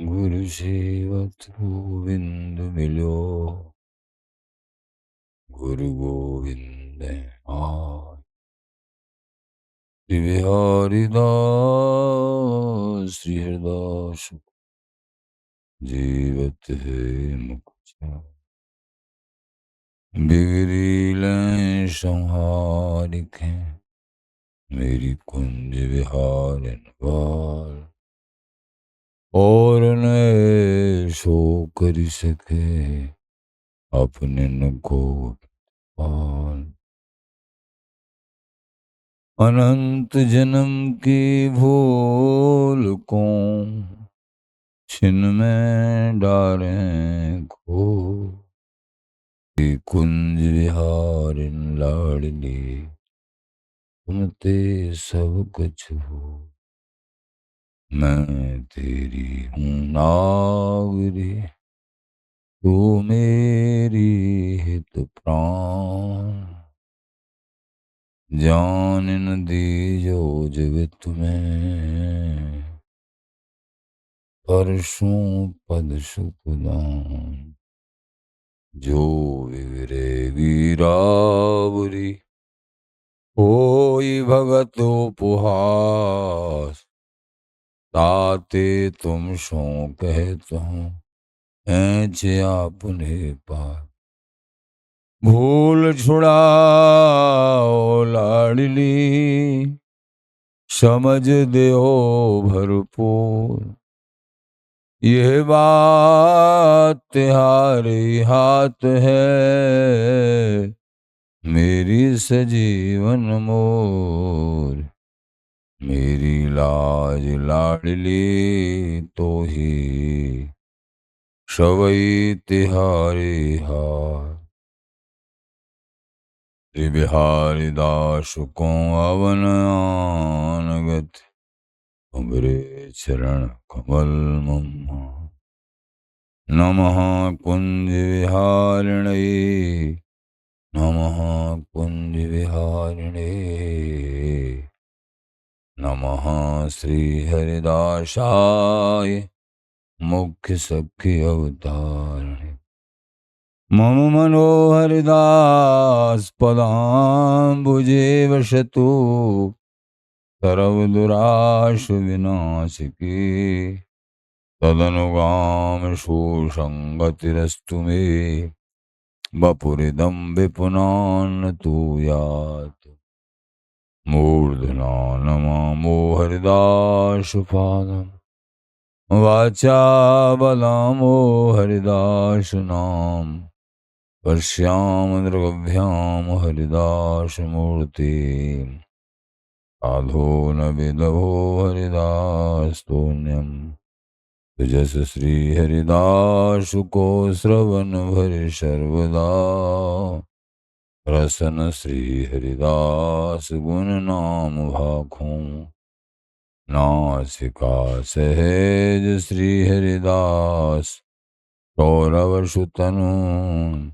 गुरु सेवत गोविंद मिलो। गुरु गोविंद आए। श्री बिहारी दास श्री हरिदास जीवत है मुख। बिगड़ी लें संहारिक हैं मेरी कुंज विहार वार। और न सो कर सके अपने न को पार। अनंत जन्म की भूल को छिन में डालें खो। कुंज विहारिन लाडली तुम ते सब कुछ हो। मैं तेरी हूँ नावरी तू मेरी हित प्राण। जान न दी जो जग तुम्हें परसों पद सुखदान। जो विवरे वीरावरी होई भगत उपहास। ताते तुम सो कहता हूँ ऐच आपने पार। भूल छुड़ाओ लाडली समझ दो भरपूर। यह बात तुम्हारे हाथ है मेरी सजीवन मोर। मेरी लाज लाडली तो ही सवई तिहारे हार। श्री बिहारी दास को अवन आनगत तुमरे चरण कमल मम्मा। नमः कुंज विहारिणे नमः कुंज विहारिणे नमः श्री हरिदासाय मुख्य सख्य अवतारिणे। मम मनोहरिदास पदाम्बुजे वसतु सर्वदुराशु विनाशिकी। तदनुगाम सुसंगतिरस्तु मे वपुरिदं विपुनान् तु यात्। मूर्धना नमामो हरिदासपादम् वाचा बलामो हरिदास नाम। पश्याम दृग्भ्याम हरिदास मूर्ति साधो न विदभो हरिदास स्तोन्यम्। जस श्री हरिदास को श्रवण भरि सर्वदा। रसन श्री हरिदास गुण नाम भाखों। नासिका सहेज श्री हरिदास सौरव सुतनु।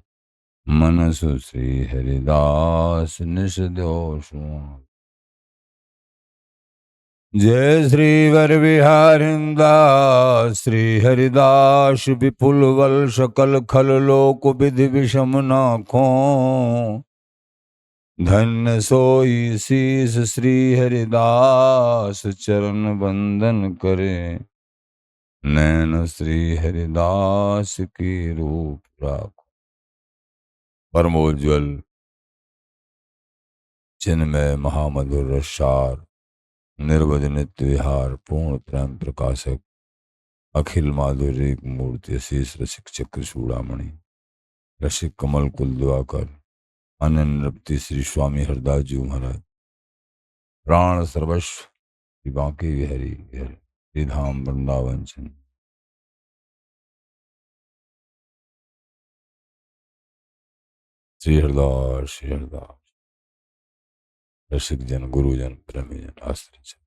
मनसु श्री हरिदास निस दोषु। जय श्री वर विहारिंदास श्री हरिदास विपुल बल सकल खल लोक विधि विषम नाखों। धन्य सोई शीस श्री हरिदास चरण बंदन करे। नैन श्री हरिदास की रूप राखो। परमोज्वल चिन्मय महामधुर रसार निर्वध नित्य विहार पूर्ण प्रेम प्रकाशक अखिल माधुर्य मूर्ति अशीष रसिक चक्र चूड़ामणि रसिक कमल कुल दिवाकर अनन्य श्री स्वामी हरदास जी महाराज। प्राण सर्वस्व श्री बांके बिहारी श्री धाम वृंदावन चंद। श्री हरदास रसिक जन गुरुजन प्रेमी जन आश्रित जन।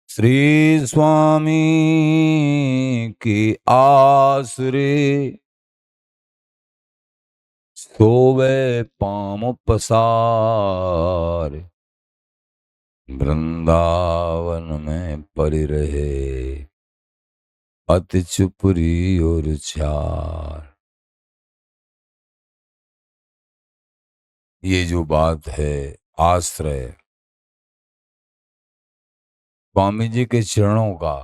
श्री स्वामी की आसरे सोवे पाम पसार। वृंदावन में पड़ी रहे अति चुपरी और चार। ये जो बात है आश्रय स्वामी जी के चरणों का,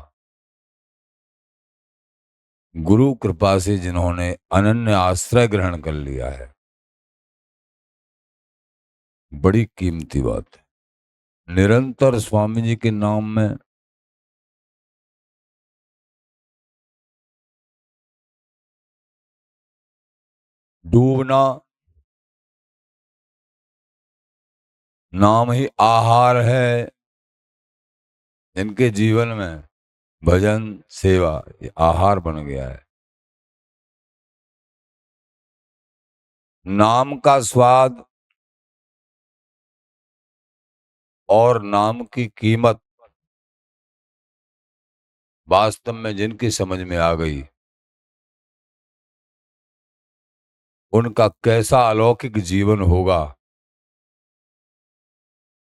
गुरु कृपा से जिन्होंने अनन्य आश्रय ग्रहण कर लिया है, बड़ी कीमती बात है। निरंतर स्वामी जी के नाम में डूबना, नाम ही आहार है। इनके जीवन में भजन सेवा ये आहार बन गया है। नाम का स्वाद और नाम की कीमत वास्तव में जिनकी समझ में आ गई, उनका कैसा अलौकिक जीवन होगा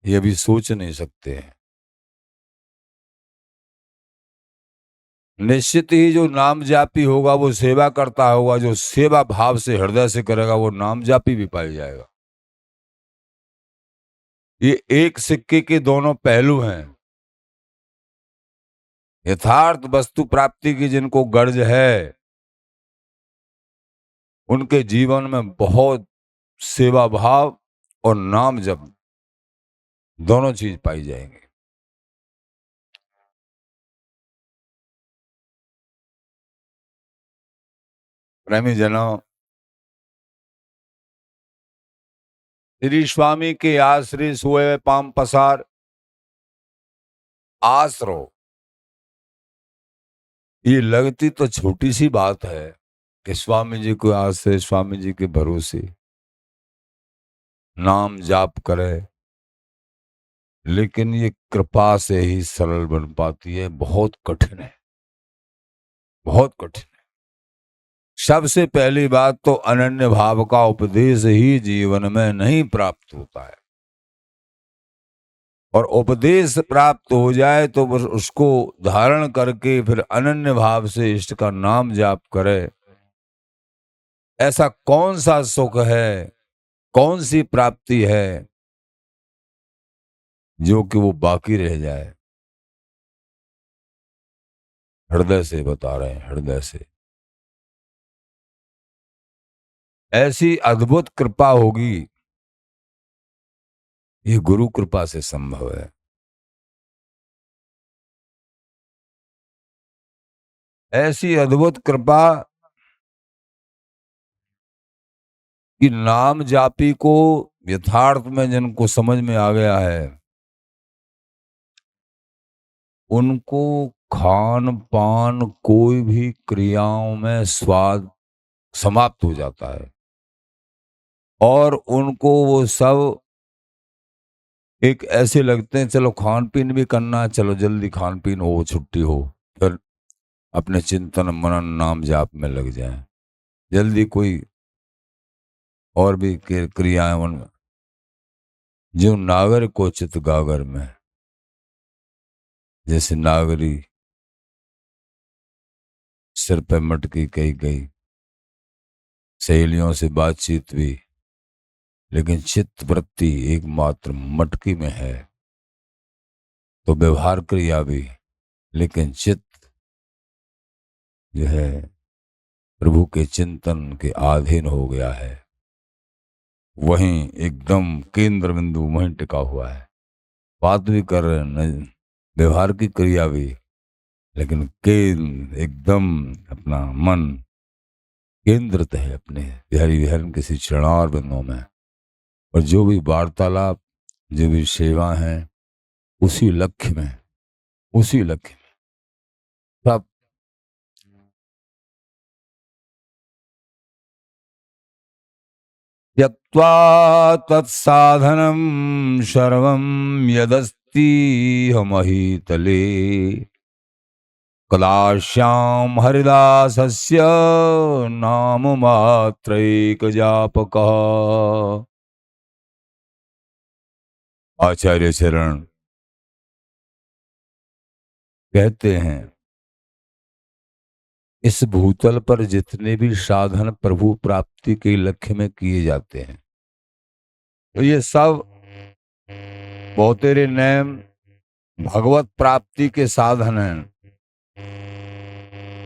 ये भी सोच नहीं सकते हैं। निश्चित ही जो नाम जापी होगा वो सेवा करता होगा, जो सेवा भाव से हृदय से करेगा वो नाम जापी भी पाई जाएगा। ये एक सिक्के के दोनों पहलू हैं। यथार्थ वस्तु प्राप्ति की जिनको गर्ज है, उनके जीवन में बहुत सेवा भाव और नाम जप दोनों चीज पाई जाएंगे। प्रेमी जनों, श्री स्वामी के आश्रय सोए पाम पसार आसरो, ये लगती तो छोटी सी बात है कि स्वामी जी को आश्रय, स्वामी जी के भरोसे नाम जाप करे, लेकिन ये कृपा से ही सरल बन पाती है। बहुत कठिन है, बहुत कठिन है। सबसे पहली बात तो अनन्य भाव का उपदेश ही जीवन में नहीं प्राप्त होता है, और उपदेश प्राप्त हो जाए तो बस उसको धारण करके फिर अनन्य भाव से इष्ट का नाम जाप करे। ऐसा कौन सा सुख है, कौन सी प्राप्ति है जो कि वो बाकी रह जाए। हृदय से बता रहे हैं, हृदय से ऐसी अद्भुत कृपा होगी, ये गुरु कृपा से संभव है। ऐसी अद्भुत कृपा कि नाम जापी को यथार्थ में जिनको समझ में आ गया है, उनको खान पान कोई भी क्रियाओं में स्वाद समाप्त हो जाता है, और उनको वो सब एक ऐसे लगते हैं, चलो खान पीन भी करना है, चलो जल्दी खान पीन हो, छुट्टी हो, फिर अपने चिंतन मनन नाम जाप में लग जाएं। जल्दी कोई और भी क्रियाएं उनमें, जो नागर को चित गागर में, जैसे नागरी सिर पे मटकी कही गई, सहेलियों से बातचीत भी, लेकिन चित्त वृत्ति एकमात्र मटकी में है। तो व्यवहार क्रिया भी, लेकिन चित्त जो है प्रभु के चिंतन के अधीन हो गया है, वहीं एकदम केंद्र बिंदु वहीं टिका हुआ है। बात भी कर रहे हैं, व्यवहार की क्रिया भी, लेकिन एकदम अपना मन केंद्रित है अपने बिहारी विहरण किसी चरणार बिंदुओं में, और जो भी वार्तालाप, जो भी सेवा है, उसी लक्ष्य में, उसी लक्ष्य में सब। त्यक्त्वा तत्साधनं सर्वं यदस्ति हमहितले, कदाश्याम हरिदासस्य नाम मात्रैक जापकः। आचार्य चरण कहते हैं इस भूतल पर जितने भी साधन प्रभु प्राप्ति के लक्ष्य में किए जाते हैं, तो ये सब बहुतेरे नैम भगवत प्राप्ति के साधन हैं।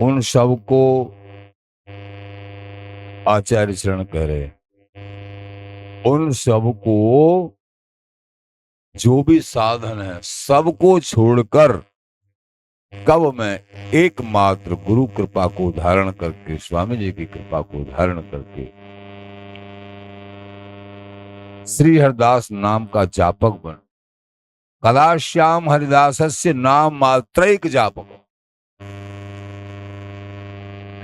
उन सब को आचार्य चरण कह रहे, उन सब को जो भी साधन है सबको छोड़कर कब मैं एकमात्र गुरु कृपा को धारण करके, स्वामी जी की कृपा को धारण करके श्री हरिदास नाम का जापक बन, कदा श्याम हरिदासस्य नाम मात्रैक जापक,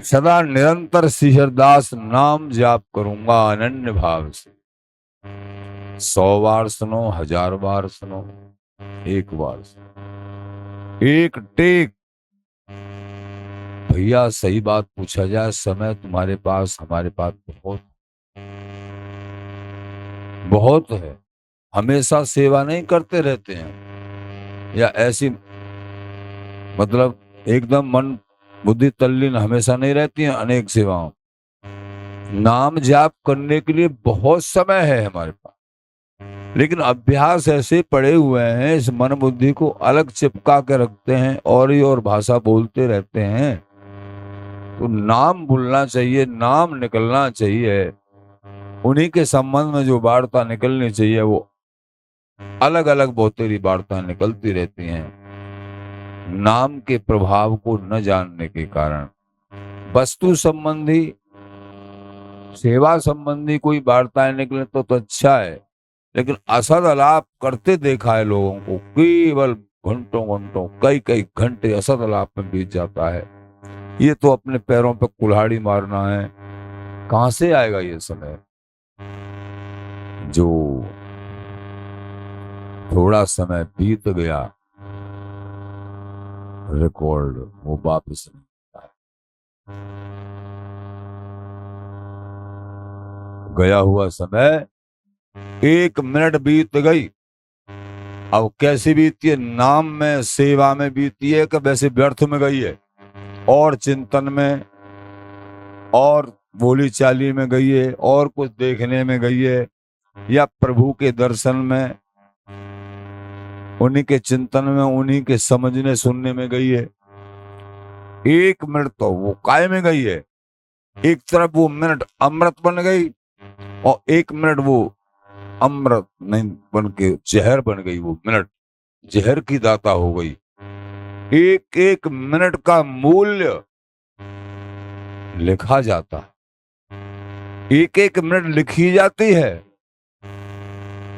सदा निरंतर श्री हरिदास नाम जाप करूंगा अनन्य भाव से। 100 बार सुनो, 1000 बार सुनो, 1 बार सुनो, एक टेक। भैया सही बात पूछा जाए, समय तुम्हारे पास हमारे पास बहुत है। हमेशा सेवा नहीं करते रहते हैं, या ऐसी मतलब एकदम मन बुद्धि तल्लीन हमेशा नहीं रहती है अनेक सेवाओं। नाम जाप करने के लिए बहुत समय है हमारे पास, लेकिन अभ्यास ऐसे पड़े हुए हैं, इस मन बुद्धि को अलग चिपका के रखते हैं और ही और भाषा बोलते रहते हैं। तो नाम भूलना चाहिए, नाम निकलना चाहिए। उन्हीं के संबंध में जो वार्ता निकलनी चाहिए वो अलग अलग बहुतेरी वार्ता निकलती रहती हैं। नाम के प्रभाव को न जानने के कारण वस्तु संबंधी, सेवा संबंधी कोई वार्ताएं निकले तो अच्छा है, लेकिन असद अलाप करते देखा है लोगों को, केवल घंटों घंटों कई कई घंटे असद अलाप में बीत जाता है। ये तो अपने पैरों पर कुल्हाड़ी मारना है। कहां से आएगा ये समय? जो थोड़ा समय बीत गया, रिकॉर्ड वो वापस नहीं आता है। गया हुआ समय 1 मिनट बीत गई, अब कैसी बीती है? नाम में, सेवा में बीती है कि वैसे व्यर्थ में गई है, और चिंतन में, और बोली चाली में गई है, और कुछ देखने में गई है, या प्रभु के दर्शन में, उन्हीं के चिंतन में, उन्हीं के समझने सुनने में गई है। 1 मिनट तो वो काय में गई है। एक तरफ वो मिनट अमृत बन गई, और 1 मिनट वो अमृत नहीं बन के जहर बन गई। वो मिनट जहर की दाता हो गई। एक एक मिनट का मूल्य लिखा जाता है, एक एक मिनट लिखी जाती है,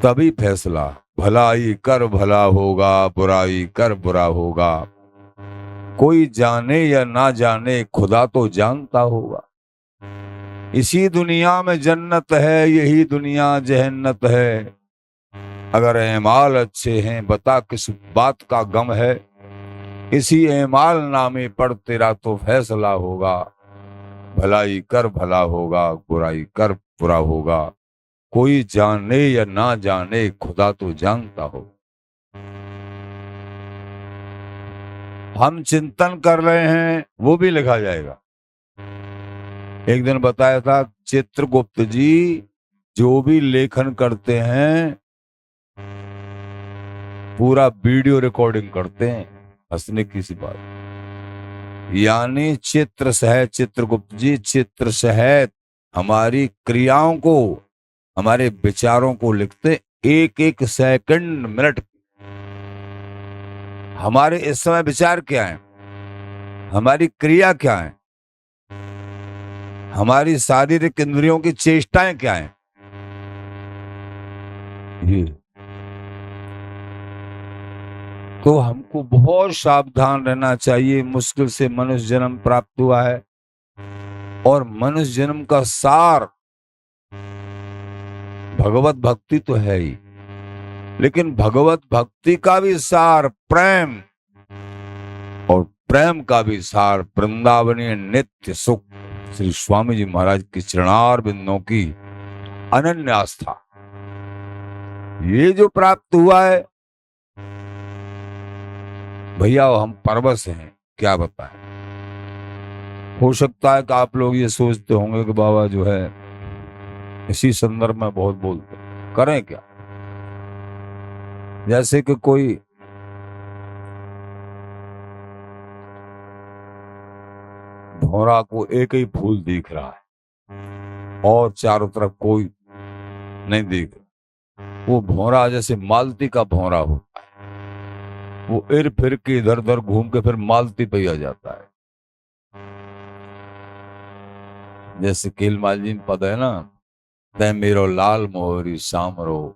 तभी फैसला। भलाई कर भला होगा, बुराई कर बुरा होगा। कोई जाने या ना जाने, खुदा तो जानता होगा। इसी दुनिया में जन्नत है, यही दुनिया जहन्नत है। अगर एमाल अच्छे हैं, बता किस बात का गम है। इसी एमाल नामे पर तेरा तो फैसला होगा। भलाई कर भला होगा, बुराई कर बुरा होगा। कोई जाने या ना जाने, खुदा तो जानता हो। हम चिंतन कर रहे हैं, वो भी लिखा जाएगा। एक दिन बताया था चित्रगुप्त जी जो भी लेखन करते हैं पूरा वीडियो रिकॉर्डिंग करते हैं। हंसने की सी बात, यानी चित्र सहित, चित्रगुप्त जी चित्र सहित हमारी क्रियाओं को, हमारे विचारों को लिखते, एक एक सेकंड मिनट। हमारे इस समय विचार क्या है, हमारी क्रिया क्या है, हमारी शारीरिक इंद्रियों की चेष्टाएं क्या है, ये तो हमको बहुत सावधान रहना चाहिए। मुश्किल से मनुष्य जन्म प्राप्त हुआ है, और मनुष्य जन्म का सार भगवत भक्ति तो है ही, लेकिन भगवत भक्ति का भी सार प्रेम, और प्रेम का भी सार वृंदावनीय नित्य सुख, श्री स्वामी जी महाराज की चरणार बिंदों की अनन्य आस्था। ये जो प्राप्त हुआ है, भैया हम परवश हैं, क्या बताएं। हो सकता है कि आप लोग ये सोचते होंगे कि बाबा जो है इसी संदर्भ में बहुत बोलते हैं, करें क्या। जैसे कि कोई भौरा को एक ही फूल दिख रहा है और चारों तरफ कोई नहीं दिख रहा, वो भौरा जैसे मालती का भौरा होता है, वो इर फिर के इधर उधर घूम के फिर मालती पे आ जाता है। जैसे केलमालजी में पद है ना, तै मेरो लाल मोहरी शाम रो,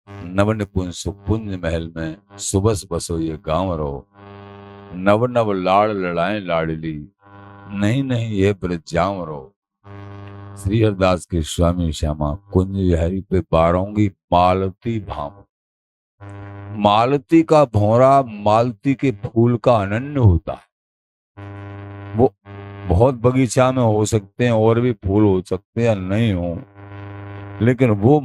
नव निपुण सुपुंज महल में सुबस बसो ये गांव रो, नव नव लाड़ लड़ाए लाडली, नहीं नहीं ये ब्रज जाम रो। श्री हरदास के स्वामी श्यामा कुंज विहारी पे बारोंगी मालती भाम। मालती का भौरा मालती के फूल का अनन्य होता है। वो बहुत बगीचा में हो सकते हैं और भी फूल हो सकते हैं या नहीं हो, लेकिन वो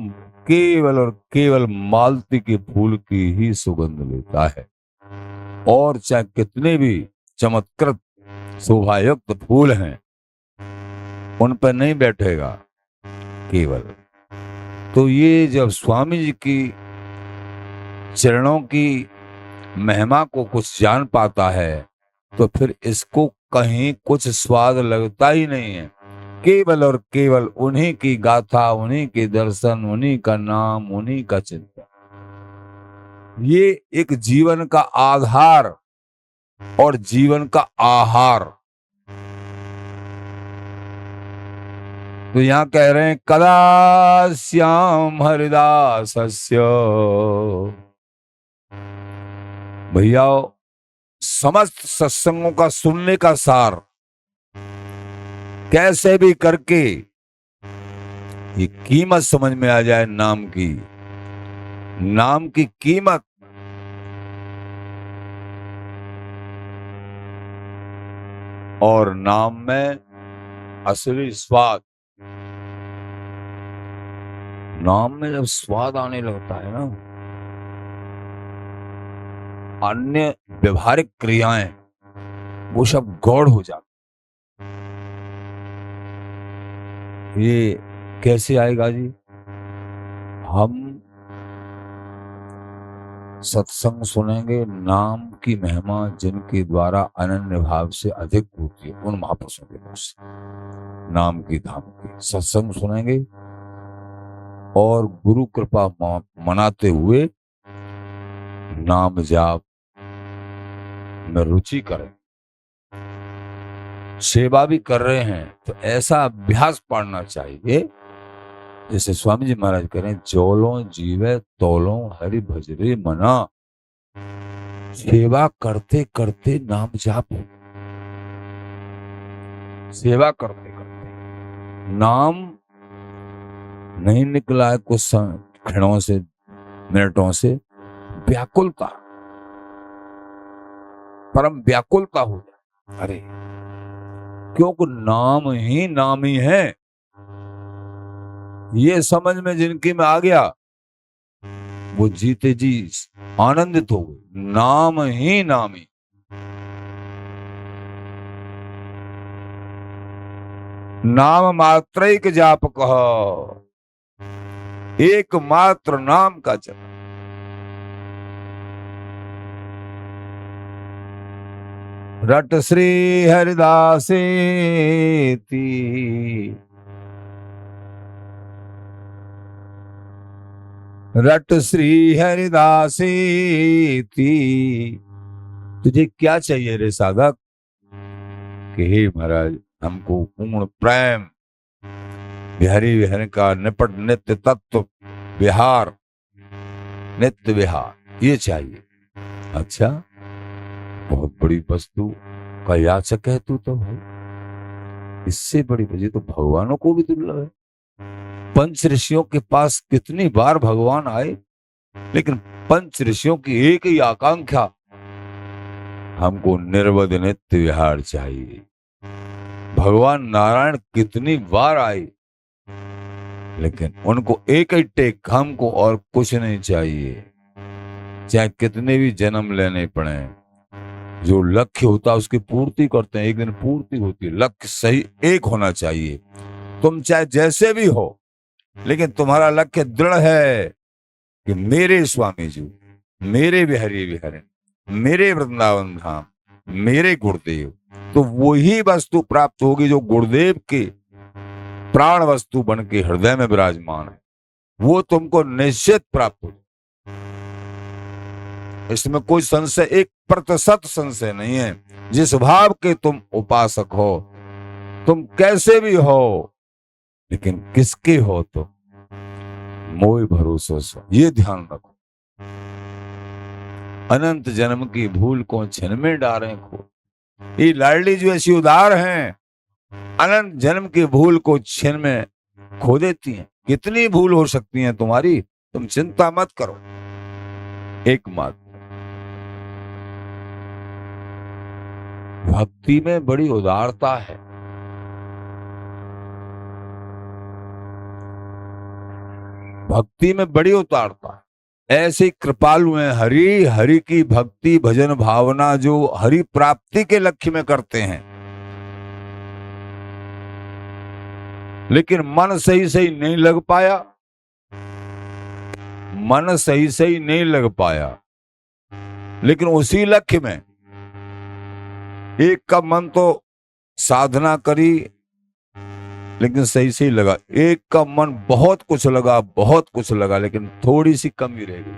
केवल और केवल मालती के फूल की ही सुगंध लेता है। और चाहे कितने भी चमत्कृत शोभायुक्त फूल हैं उन पर नहीं बैठेगा केवल। तो ये जब स्वामी जी की चरणों की महिमा को कुछ जान पाता है तो फिर इसको कहीं कुछ स्वाद लगता ही नहीं है। केवल और केवल उन्हीं की गाथा, उन्हीं के दर्शन, उन्हीं का नाम, उन्हीं का चिंतन, ये एक जीवन का आधार और जीवन का आहार। तो यहां कह रहे हैं कदा श्याम हरिदासस्य। भैया समस्त सत्संगों का सुनने का सार कैसे भी करके ये कीमत समझ में आ जाए, नाम की कीमत। और नाम में असली स्वाद, नाम में जब स्वाद आने लगता है ना, अन्य व्यवहारिक क्रियाएं वो सब गौड़ हो जाती। ये कैसे आएगा जी? हम सत्संग सुनेंगे, नाम की महिमा जिनके द्वारा अनन्य भाव से अधिक होती है उन महापुरुषों के पास नाम की धाम की सत्संग सुनेंगे और गुरु कृपा मनाते हुए नाम जाप में रुचि करें। सेवा भी कर रहे हैं तो ऐसा अभ्यास पढ़ना चाहिए जैसे स्वामी जी महाराज करें, जोलो जीवे तोलो हरि भजरे मना। सेवा करते करते नाम जाप, सेवा करते करते नाम नहीं निकला है कुछ क्षणों से, मिनटों से, व्याकुलता, परम व्याकुलता हो जाए। अरे क्योंकि नाम ही है, ये समझ में जिनकी में आ गया वो जीते जी आनंदित हो गए। नाम ही। नाम मात्रैक जाप कह, एकमात्र नाम का जप। रट श्री हरिदासी रट श्री हरिदासी। तुझे क्या चाहिए रे साधक? कि हे महाराज हमको पूर्ण प्रेम बिहारी विहर का निपट नित्य तत्व विहार, नित्य विहार ये चाहिए। अच्छा बहुत बड़ी वस्तु का याचक है तू तो भाई, इससे बड़ी वजह तो भगवानों को भी दुर्लभ है। पंच ऋषियों के पास कितनी बार भगवान आए, लेकिन पंच ऋषियों की एक ही आकांक्षा, हमको निर्वध नित्य विहार चाहिए। भगवान नारायण कितनी बार आए, लेकिन उनको एक ही टेक, हमको और कुछ नहीं चाहिए, चाहे कितने भी जन्म लेने पड़े, जो लक्ष्य होता है उसकी पूर्ति करते हैं, एक दिन पूर्ति होती है। लक्ष्य सही एक होना चाहिए। तुम चाहे जैसे भी हो, लेकिन तुम्हारा लक्ष्य दृढ़ है कि मेरे स्वामी जी, मेरे बिहारी विहरण, मेरे वृंदावन धाम, मेरे गुरुदेव, तो वही वस्तु प्राप्त होगी जो गुरुदेव के प्राण वस्तु बन के हृदय में विराजमान है। वो तुमको निश्चित प्राप्त हो। इसमें कोई संशय, 1% संशय नहीं है। जिस भाव के तुम उपासक हो, तुम कैसे भी हो, लेकिन किसके हो तो मोह भरोसा सो, ये ध्यान रखो। अनंत जन्म की भूल को छिन में डारे खो। ये लाडली जो ऐसी उदार हैं, अनंत जन्म की भूल को छिन में खो देती हैं। कितनी भूल हो सकती है तुम्हारी, तुम चिंता मत करो। एकमात्र भक्ति में बड़ी उदारता है। भक्ति में बड़ी उदारता है। ऐसे कृपालु हैं हरि। हरि की भक्ति भजन भावना जो हरि प्राप्ति के लक्ष्य में करते हैं, लेकिन मन सही सही नहीं लग पाया। मन सही सही नहीं लग पाया, लेकिन उसी लक्ष्य में एक का मन तो साधना करी, लेकिन सही सही लगा। एक का मन बहुत कुछ लगा, बहुत कुछ लगा, लेकिन थोड़ी सी कमी रह गई।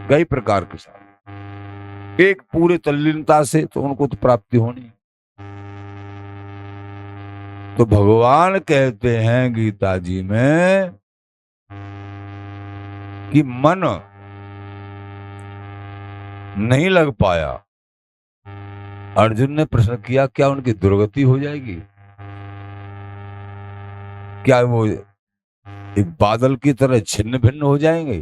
कई प्रकार के साथ एक पूरे तल्लीनता से तो उनको तो प्राप्ति होनी। तो भगवान कहते हैं गीता जी में कि मन नहीं लग पाया। अर्जुन ने प्रश्न किया, क्या उनकी दुर्गति हो जाएगी? क्या वो एक बादल की तरह छिन्न भिन्न हो जाएंगे?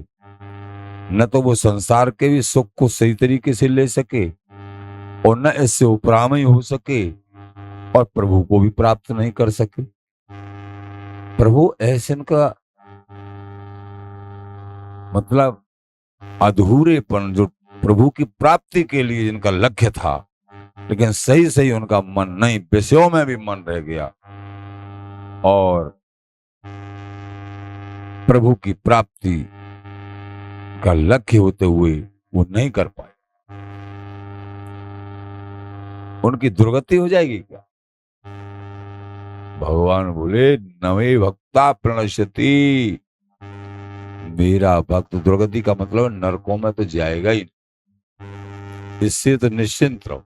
न तो वो संसार के भी सुख को सही तरीके से ले सके, और न इससे उपरामय हो सके, और प्रभु को भी प्राप्त नहीं कर सके। प्रभु ऐसे इनका मतलब अधूरेपन, जो प्रभु की प्राप्ति के लिए जिनका लक्ष्य था, लेकिन सही सही उनका मन नहीं, विषयों में भी मन रह गया, और प्रभु की प्राप्ति का लक्ष्य होते हुए वो नहीं कर पाए। उनकी दुर्गति हो जाएगी क्या? भगवान बोले, नवे भक्ता प्रणश्यति। मेरा भक्त दुर्गति का मतलब नरकों में तो जाएगा ही, इससे तो निश्चिंत रहो।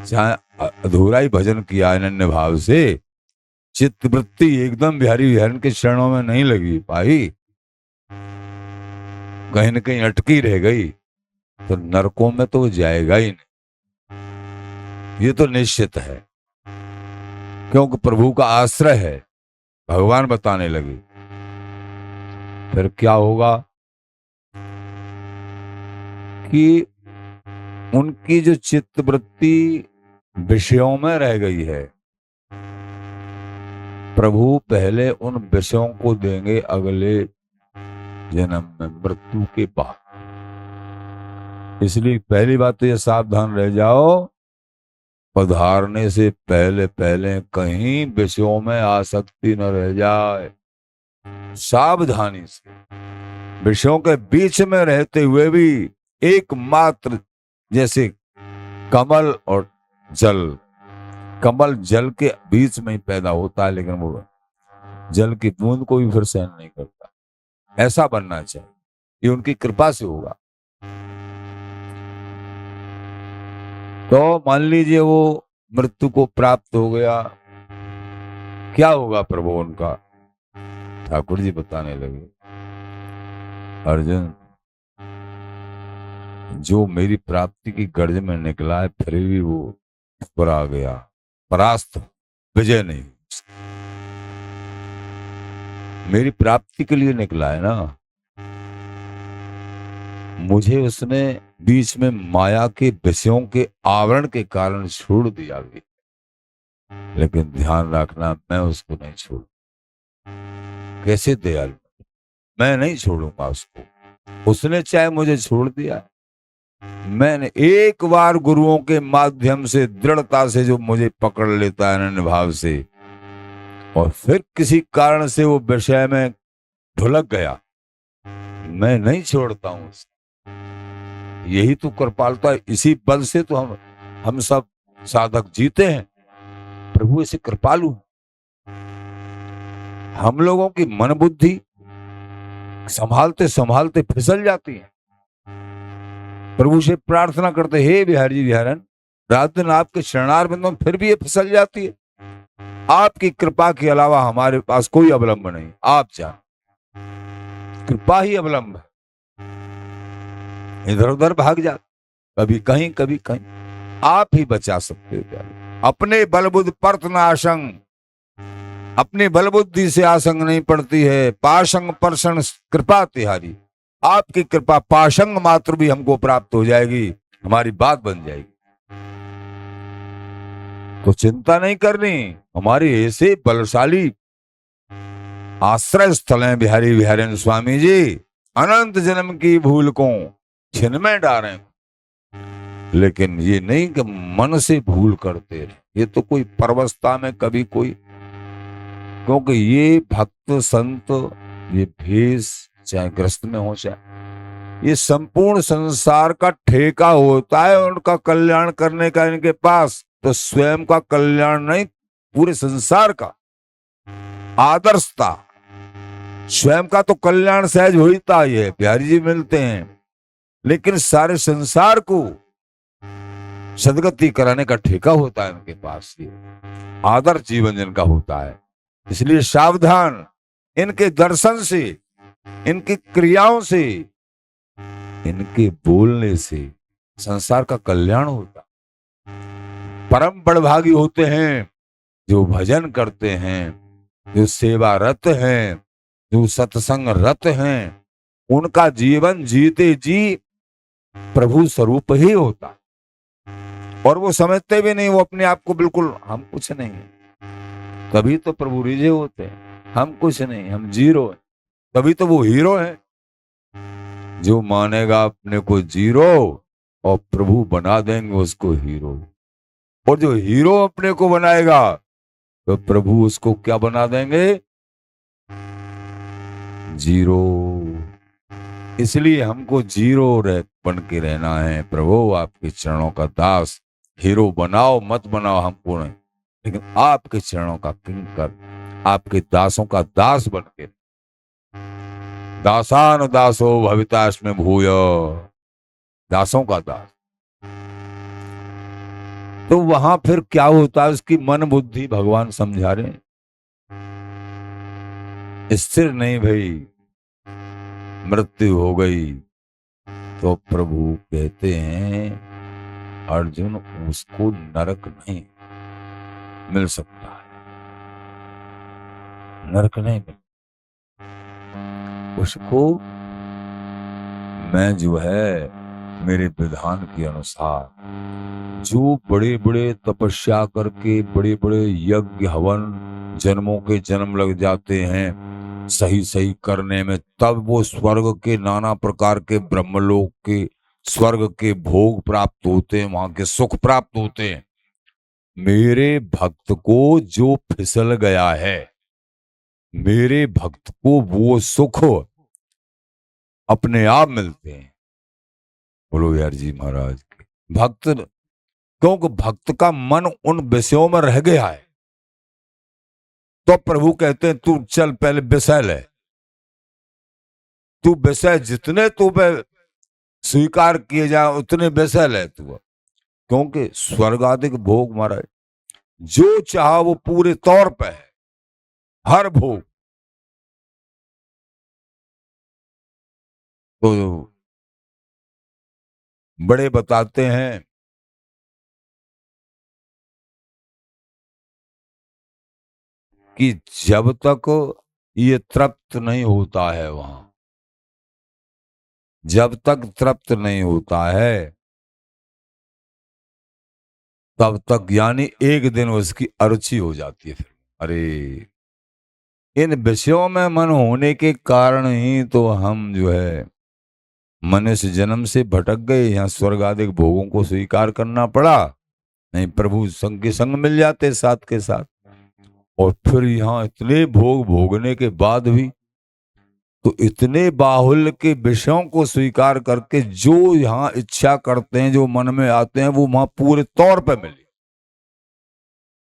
चाहे अधूरा ही भजन किया अनन्य भाव से, चित्त वृत्ति एकदम बिहारी विहरण के चरणों में नहीं लगी पाई, कहीं न कहीं अटकी रह गई, तो नरकों में तो जाएगा ही नहीं, ये तो निश्चित है। क्योंकि प्रभु का आश्रय है। भगवान बताने लगे फिर क्या होगा कि उनकी जो चित्त वृत्ति विषयों में रह गई है, प्रभु पहले उन विषयों को देंगे अगले जन्म में, मृत्यु के बाद। इसलिए पहली बात तो ये सावधान रह जाओ, पधारने से पहले पहले कहीं विषयों में आसक्ति न रह जाए। सावधानी से विषयों के बीच में रहते हुए भी एकमात्र, जैसे कमल और जल, कमल जल के बीच में ही पैदा होता है, लेकिन वो जल की बूंद को भी फिर सहन नहीं करता। ऐसा बनना चाहिए, ये उनकी कृपा से होगा। तो मान लीजिए वो मृत्यु को प्राप्त हो गया, क्या होगा प्रभु उनका? ठाकुर जी बताने लगे, अर्जुन, जो मेरी प्राप्ति की गर्ज में निकला है, फिर भी वो ऊपर आ गया, परास्त, विजय नहीं। मेरी प्राप्ति के लिए निकला है ना, मुझे उसने बीच में माया के विषयों के आवरण के कारण छोड़ दिया भी, लेकिन ध्यान रखना, मैं उसको नहीं छोड़ू। कैसे दयालु, मैं नहीं छोड़ूंगा उसको। उसने चाहे मुझे छोड़ दिया, मैंने एक बार गुरुओं के माध्यम से दृढ़ता से जो मुझे पकड़ लेता है अनन्य भाव से, और फिर किसी कारण से वो विषय में ढुलक गया, मैं नहीं छोड़ता हूं उसे। यही तो कृपालुता है, इसी बल से तो हम सब साधक जीते हैं। प्रभु ऐसे कृपालु है। हम लोगों की मन बुद्धि संभालते संभालते फिसल जाती है। प्रभु से प्रार्थना करते, हे बिहारी जी बिहारन, रात दिन आपके शरणार बिंदों में, फिर भी ये फिसल जाती है। आपकी कृपा के अलावा हमारे पास कोई अवलंब नहीं। आप जान, कृपा ही अवलंब है। इधर उधर भाग जा, कभी कहीं कभी कहीं, आप ही बचा सकते हो प्यारे। अपने बलबुद्धि परत न आशंग, अपनी बलबुद्धि से आसंग नहीं पड़ती है। पाशंग परसंग कृपा तिहारी, आपकी कृपा पाशंग मात्र भी हमको प्राप्त हो जाएगी, हमारी बात बन जाएगी। तो चिंता नहीं करनी, हमारे ऐसे बलशाली आश्रय स्थल हैं बिहारी बिहारी स्वामी जी, अनंत जन्म की भूल को छिन में डालें। लेकिन ये नहीं कि मन से भूल करते रहे, ये तो कोई परवस्था में कभी कोई, क्योंकि ये भक्त संत, ये भेष चाहे ग्रस्त में हो चाहे, ये संपूर्ण संसार का ठेका होता है उनका कल्याण करने का इनके पास। तो स्वयं का कल्याण नहीं, पूरे संसार का आदर्शता, स्वयं का तो कल्याण सहज होता ही है, प्यारी जी मिलते हैं, लेकिन सारे संसार को सदगति कराने का ठेका होता है उनके पास। ये आदर्श जीवन जिनका होता है, इसलिए सावधान, इनके दर्शन से, इनकी क्रियाओं से, इनके बोलने से संसार का कल्याण होता। परम बड़भागी होते हैं जो भजन करते हैं, जो सेवा रत हैं, जो सत्संग रत हैं, उनका जीवन जीते जी प्रभु स्वरूप ही होता। और वो समझते भी नहीं, वो अपने आप को बिल्कुल हम कुछ नहीं है। तभी तो प्रभु रिझे होते हैं, हम कुछ नहीं, हम जीरो है। तभी तो वो हीरो है। जो मानेगा अपने को जीरो, और प्रभु बना देंगे उसको हीरो। और जो हीरो अपने को बनाएगा, तो प्रभु उसको क्या बना देंगे? जीरो। इसलिए हमको जीरो बन के रहना है। प्रभु आपके चरणों का दास, हीरो बनाओ मत बनाओ हमको नहीं, लेकिन आपके चरणों का किंकर, आपके दासों का दास बन के, दासान दासो भवितास्मि भूय, दासों का दास। तो वहां फिर क्या होता है, उसकी मन बुद्धि भगवान समझा रहे, स्थिर नहीं भाई, मृत्यु हो गई तो प्रभु कहते हैं अर्जुन उसको नरक नहीं मिल सकता है, नरक नहीं मिल उसको। मैं जो है मेरे विधान के अनुसार, जो बड़े बड़े तपस्या करके बड़े बड़े यज्ञ हवन जन्मों के जन्म लग जाते हैं सही सही करने में, तब वो स्वर्ग के नाना प्रकार के ब्रह्मलोक के स्वर्ग के भोग प्राप्त होते हैं, वहां के सुख प्राप्त होते हैं। मेरे भक्त को जो फिसल गया है, मेरे भक्त को वो सुख अपने आप मिलते हैं। बोलो यार जी महाराज के भक्त, क्योंकि भक्त का मन उन विषयों में रह गया है। तो प्रभु कहते हैं तू चल पहले विषय ले, तू विषय जितने तू पे स्वीकार किए जाए उतने विषय ले तू, क्योंकि स्वर्गादिक भोग महाराज जो चाहा वो पूरे तौर पे है, हर भोग। तो बड़े बताते हैं कि जब तक ये तृप्त नहीं होता है वहां, जब तक तृप्त नहीं होता है तब तक, यानी एक दिन उसकी अरुचि हो जाती है। फिर अरे इन विषयों में मन होने के कारण ही तो हम जो है मनुष्य जन्म से भटक गए, यहाँ स्वर्ग आदि भोगों को स्वीकार करना पड़ा, नहीं प्रभु संग के संग मिल जाते साथ के साथ। और फिर यहाँ इतने भोग भोगने के बाद भी तो इतने बाहुल्य के विषयों को स्वीकार करके जो यहाँ इच्छा करते हैं, जो मन में आते हैं, वो वहां पूरे तौर पे मिले,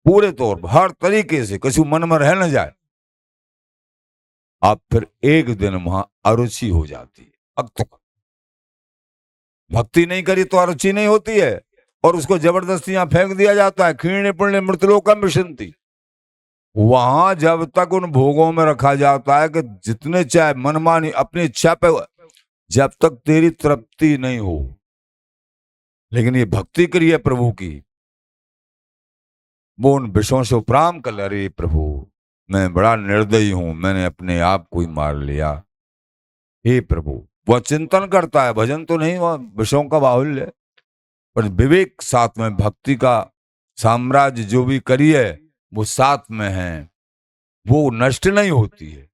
पूरे तौर पर हर तरीके से, कछु मन में रह न जाए। अब फिर एक दिन वहां अरुचि हो जाती है। अब तो भक्ति नहीं करी तो अरुचि नहीं होती है, और उसको जबरदस्ती यहां फेंक दिया जाता है। क्षीण पुण्य मृतलोकम विशंति। वहां जब तक उन भोगों में रखा जाता है कि जितने चाहे मनमानी अपनी इच्छा पे, जब तक तेरी तृप्ति नहीं हो। लेकिन ये भक्ति करी है प्रभु की, वो उन विषयों से उपराम कर, अरे प्रभु मैं बड़ा निर्दयी हूं, मैंने अपने आप को ही मार लिया। हे प्रभु, वह चिंतन करता है, भजन तो नहीं, वह विषयों का बाहुल्य है, पर विवेक साथ में, भक्ति का साम्राज्य जो भी करी है वो साथ में है, वो नष्ट नहीं होती है।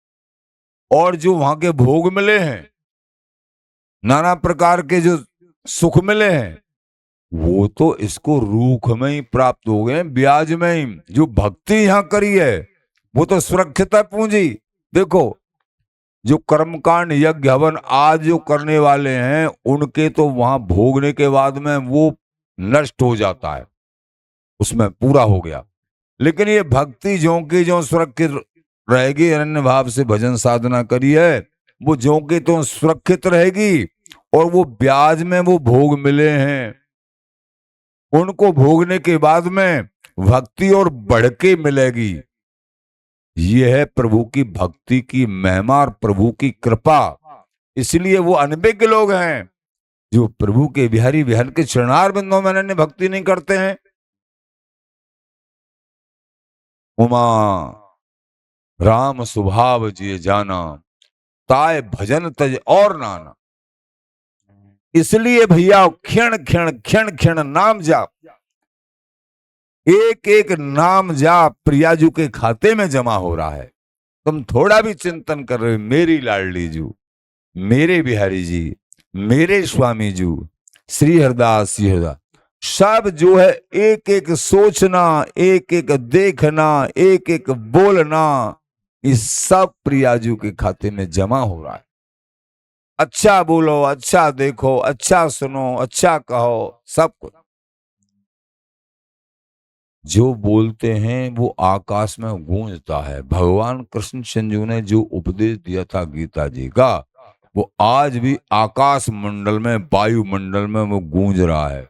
और जो वहां के भोग मिले हैं, नाना प्रकार के जो सुख मिले हैं, वो तो इसको रूख में ही प्राप्त हो गए, ब्याज में ही। जो भक्ति यहां करी है वो तो सुरक्षित है पूंजी। देखो, जो कर्मकांड यज्ञ हवन आज जो करने वाले हैं, उनके तो वहां भोगने के बाद में वो नष्ट हो जाता है, उसमें पूरा हो गया। लेकिन ये भक्ति ज्यों की ज्यों सुरक्षित रहेगी, अनन्य भाव से भजन साधना करी है, वो ज्यों की त्यों सुरक्षित रहेगी। और वो ब्याज में वो भोग मिले हैं, उनको भोगने के बाद में भक्ति और बढ़ के मिलेगी। ये है प्रभु की भक्ति की महिमा और प्रभु की कृपा। इसलिए वो अनभिज्ञ लोग हैं जो प्रभु के बिहारी विहर के चरणार बिंदों में अनन्य भक्ति नहीं करते हैं। उमा राम स्वभाव जिए जाना, ताय भजन तज और नाना। इसलिए भैया क्षण क्षण क्षण क्षण नाम जाप, एक एक नाम जाप प्रियाजू के खाते में जमा हो रहा है। तुम थोड़ा भी चिंतन कर रहे हो, मेरी लाडली जू, मेरे बिहारी जी, मेरे स्वामी जू, श्री हरदास जी हरदास, सब जो है एक एक सोचना, एक एक देखना, एक एक बोलना, इस सब प्रियाजू के खाते में जमा हो रहा है। अच्छा बोलो, अच्छा देखो, अच्छा सुनो, अच्छा कहो, सब कुछ जो बोलते हैं वो आकाश में गूंजता है। भगवान कृष्ण चंद्र ने जो उपदेश दिया था गीता जी का, वो आज भी आकाश मंडल में, वायुमंडल में वो गूंज रहा है।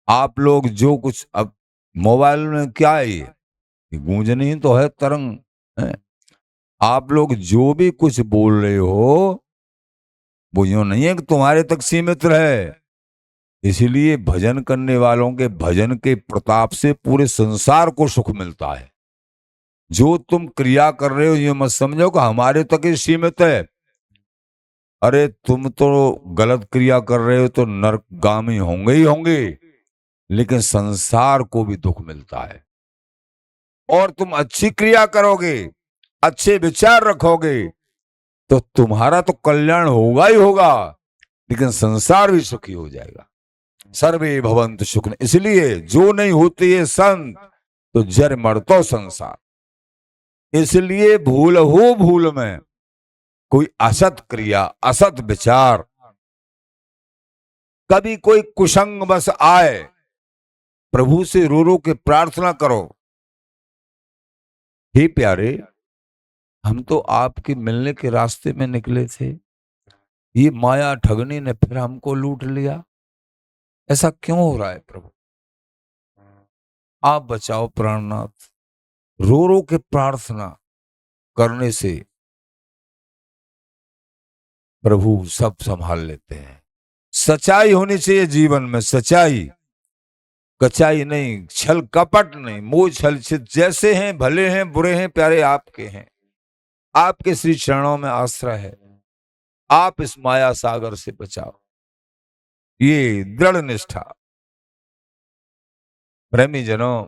आप लोग जो कुछ अब मोबाइल में क्या है, ये गूंजनी ही तो है, तरंग है। आप लोग जो भी कुछ बोल रहे हो वो यूं नहीं है कि तुम्हारे तक सीमित रहे। इसीलिए भजन करने वालों के भजन के प्रताप से पूरे संसार को सुख मिलता है। जो तुम क्रिया कर रहे हो ये मत समझो कि हमारे तक ही सीमित है। अरे तुम तो गलत क्रिया कर रहे हो तो नरकगामी होंगे ही होंगे, लेकिन संसार को भी दुख मिलता है। और तुम अच्छी क्रिया करोगे, अच्छे विचार रखोगे, तो तुम्हारा तो कल्याण होगा ही होगा, लेकिन संसार भी सुखी हो जाएगा। सर्वे भवन्तु सुखिनः। इसलिए जो नहीं होती है संत, तो जर मरतो संसार। इसलिए भूल हो भूल में कोई असत क्रिया, असत विचार, कभी कोई कुसंग बस आए, प्रभु से रो रो के प्रार्थना करो, हे प्यारे हम तो आपके मिलने के रास्ते में निकले थे, ये माया ठगनी ने फिर हमको लूट लिया। ऐसा क्यों हो रहा है प्रभु? आप बचाओ प्राणनाथ। रो रो के प्रार्थना करने से प्रभु सब संभाल लेते हैं। सच्चाई होनी चाहिए जीवन में, सच्चाई, कचाई नहीं, छल कपट नहीं, मोह छल छित, जैसे हैं भले हैं बुरे हैं प्यारे आपके हैं। आपके श्री चरणों में आश्रय है, आप इस माया सागर से बचाओ। ये दृढ़ निष्ठा प्रेमी जनों,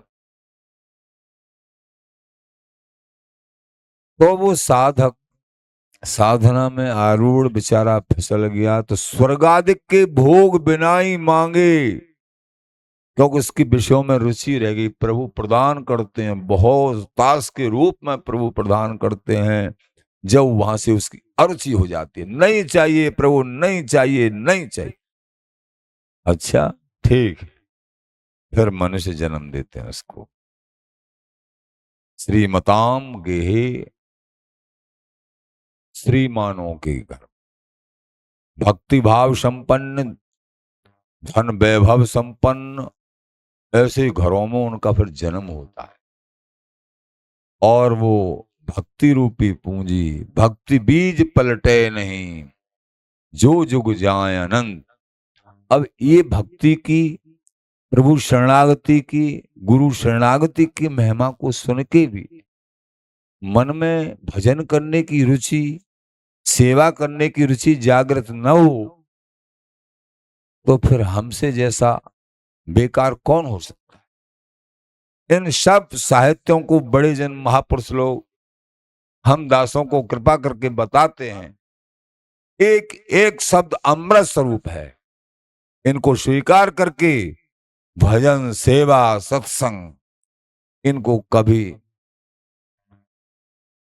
तो वो साधक साधना में आरूढ़ बेचारा फिसल गया तो स्वर्गादिक के भोग बिना ही मांगे, क्योंकि उसकी विषयों में रुचि रह गई। प्रभु प्रदान करते हैं, बहुत ताश के रूप में प्रभु प्रदान करते हैं। जब वहां से उसकी अरुचि हो जाती है, नहीं चाहिए प्रभु, नहीं चाहिए, नहीं चाहिए। अच्छा ठीक है, फिर मनुष्य जन्म देते हैं उसको। श्रीमताम गेहे, श्रीमानों के घर, भक्ति भाव संपन्न, धन वैभव संपन्न, ऐसे घरों में उनका फिर जन्म होता है। और वो भक्ति रूपी पूंजी, भक्ति बीज पलटे नहीं, जो जुग जाए अनंत। अब ये भक्ति की, प्रभु शरणागति की, गुरु शरणागति की महिमा को सुन के भी मन में भजन करने की रुचि, सेवा करने की रुचि जागृत न हो, तो फिर हमसे जैसा बेकार कौन हो सकता है। इन सब साहित्यों को बड़े जन महापुरुष लोग हम दासों को कृपा करके बताते हैं। एक एक शब्द अमृत स्वरूप है। इनको स्वीकार करके भजन, सेवा, सत्संग, इनको कभी,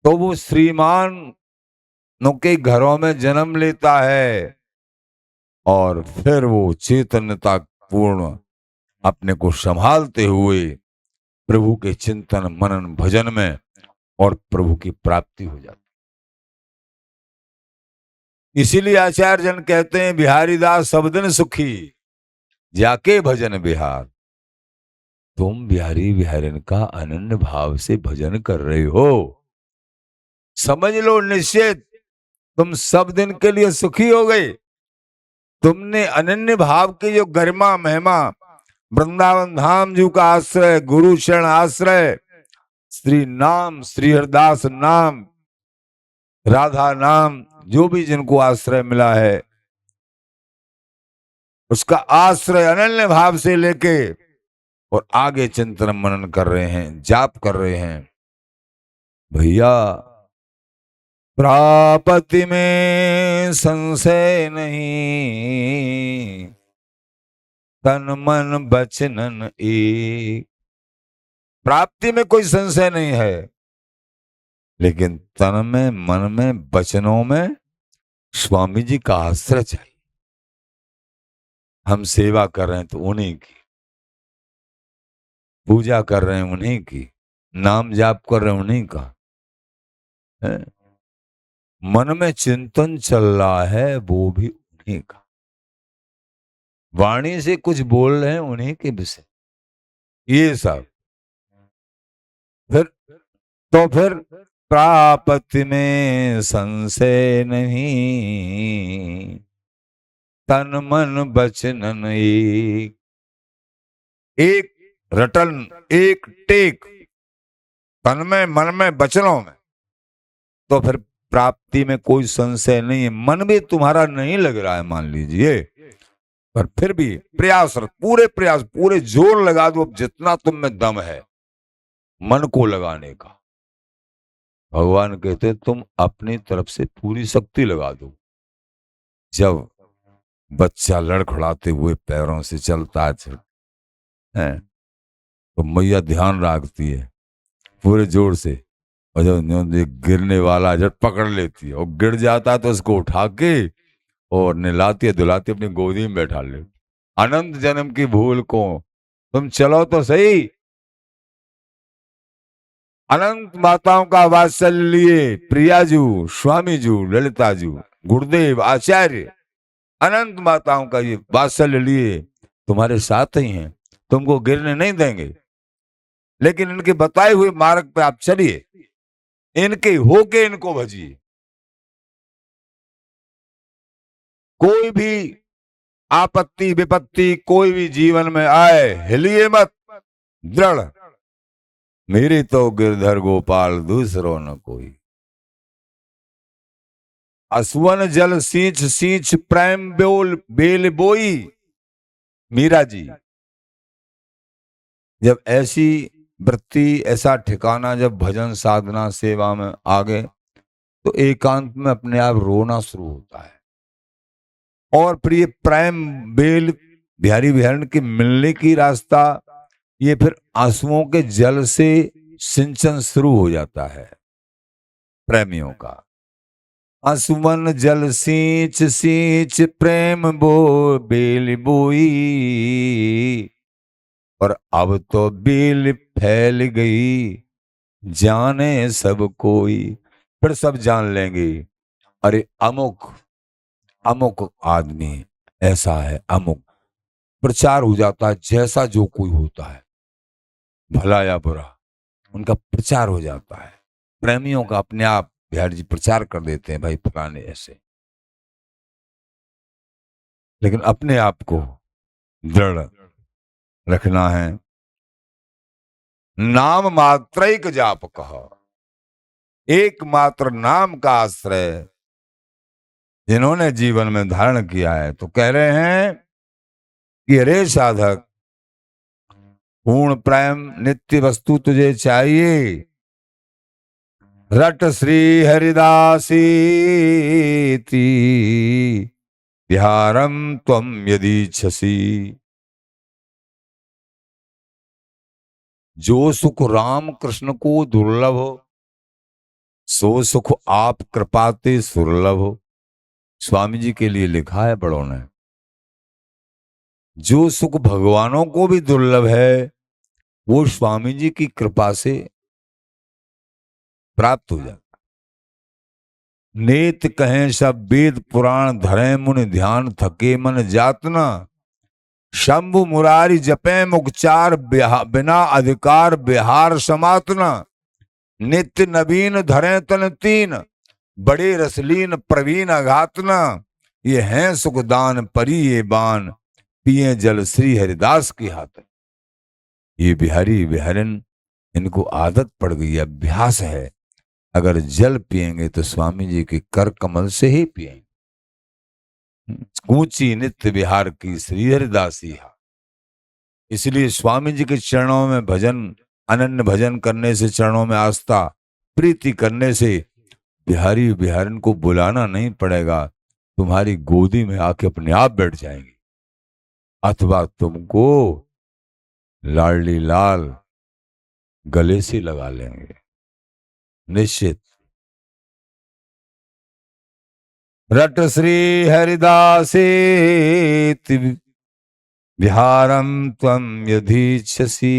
तो वो श्रीमानों के घरों में जन्म लेता है और फिर वो चैतन्यता पूर्ण अपने को संभालते हुए प्रभु के चिंतन मनन भजन में और प्रभु की प्राप्ति हो जाती। इसीलिए आचार्य जन कहते हैं, बिहारी दास सब दिन सुखी, जाके भजन बिहार। तुम बिहारी बिहारिन का अनन्य भाव से भजन कर रहे हो, समझ लो निश्चित तुम सब दिन के लिए सुखी हो गए। तुमने अनन्य भाव की जो गरिमा महिमा, वृंदावन धाम जी का आश्रय, गुरु शरण आश्रय, श्री नाम, श्री हरदास नाम, राधा नाम, जो भी जिनको आश्रय मिला है, उसका आश्रय अनन्य भाव से लेके और आगे चिंतन मनन कर रहे हैं, जाप कर रहे हैं। भैया प्रापति में संशय नहीं, तन मन बचनन एक। प्राप्ति में कोई संशय नहीं है, लेकिन तन में, मन में, वचनों में स्वामी जी का आश्रय चाहिए। हम सेवा कर रहे हैं तो उन्हीं की, पूजा कर रहे हैं उन्हीं की, नाम जाप कर रहे हैं उन्हीं का है? मन में चिंतन चल रहा है वो भी उन्हीं का, वाणी से कुछ बोल रहे हैं उन्हीं के विषय, ये सब। फिर तो फिर प्रापति में संशय नहीं, तन मन बचनन एक। एक रटन, एक टेक, तन में, मन में, वचनों में, तो फिर प्राप्ति में कोई संशय नहीं है। मन भी तुम्हारा नहीं लग रहा है मान लीजिए, पर फिर भी प्रयासरत, पूरे प्रयास, पूरे जोर लगा दो, जितना तुम में दम है मन को लगाने का। भगवान कहते तुम अपनी तरफ से पूरी शक्ति लगा दो। जब बच्चा लड़खड़ाते हुए पैरों से चलता है तो मैया ध्यान रखती है पूरे जोर से, और जब गिरने वाला जब पकड़ लेती है और गिर जाता है तो उसको उठा के और निलाती है, धुलाती, अपनी गोदी में बैठा ले। अनंत जन्म की भूल को तुम चलो तो सही। अनंत माताओं का वात्सल्य लिए प्रियाजू, स्वामीजू, ललिताजू, गुरुदेव, आचार्य, अनंत माताओं का ये वात्सल्य लिए तुम्हारे साथ ही हैं, तुमको गिरने नहीं देंगे। लेकिन इनके बताए हुए मार्ग पे आप चलिए, इनके होके इनको भजिए। कोई भी आपत्ति विपत्ति कोई भी जीवन में आए, हिलिए मत, दृढ़, मेरे तो गिरधर गोपाल दूसरो न कोई। असवन जल सींच सींच प्रेम बोल बेल बोई। मीरा जी जब ऐसी वृत्ति, ऐसा ठिकाना जब भजन साधना सेवा में आ गए तो एकांत में अपने आप रोना शुरू होता है। और फिर ये प्रेम बेल बिहारी बिहारन के मिलने की रास्ता, ये फिर आंसुओं के जल से सिंचन शुरू हो जाता है प्रेमियों का। आंसुमन जल सींच सींच प्रेम बो बेल बोई, और अब तो बेल फैल गई जाने सब कोई। फिर सब जान लेंगे, अरे अमुक अमुक आदमी ऐसा है, अमुक। प्रचार हो जाता है, जैसा जो कोई होता है भला या बुरा, उनका प्रचार हो जाता है। प्रेमियों का अपने आप बिहारी जी प्रचार कर देते हैं, भाई फलाने ऐसे। लेकिन अपने आप को दृढ़ रखना है। नाम मात्रैक जाप कह, एकमात्र नाम का आश्रय जिन्होंने जीवन में धारण किया है, तो कह रहे हैं कि अरे साधक, पूर्ण प्रेम नित्य वस्तु तुझे चाहिए। रट श्री हरिदासी विहारम त्वम यदि छसी। जो सुख राम कृष्ण को दुर्लभ हो, सो सुख आप कृपाते सुरलभ हो। स्वामी जी के लिए लिखा है बड़ों ने। जो सुख भगवानों को भी दुर्लभ है, वो स्वामी जी की कृपा से प्राप्त हो जाता। नेत कहें सब वेद पुराण धरे मुनि ध्यान थके मन जातना। शंभु मुरारी जपे मुखचार बिना अधिकार बिहार समातना। नित्य नवीन धरे तन तीन बड़े रसलीन प्रवीण अघातना। ये हैं सुखदान परी ये बान पिए जल श्री हरिदास की हाथ। ये बिहारी बिहारन, इनको आदत पड़ गई, अभ्यास है। अगर जल पिएंगे तो स्वामी जी के कर कमल से ही पिएंगे। ऊंची नित्य बिहार की श्री हरिदासी हा। इसलिए स्वामी जी के चरणों में भजन, अनन्य भजन करने से, चरणों में आस्था प्रीति करने से बिहारी बिहारन को बुलाना नहीं पड़ेगा। तुम्हारी गोदी में आके अपने आप बैठ जाएंगे, अथवा तुमको लाडली लाल गले से लगा लेंगे, निश्चित। रट श्री हरिदासी विहारम त्वं यदीच्छसि।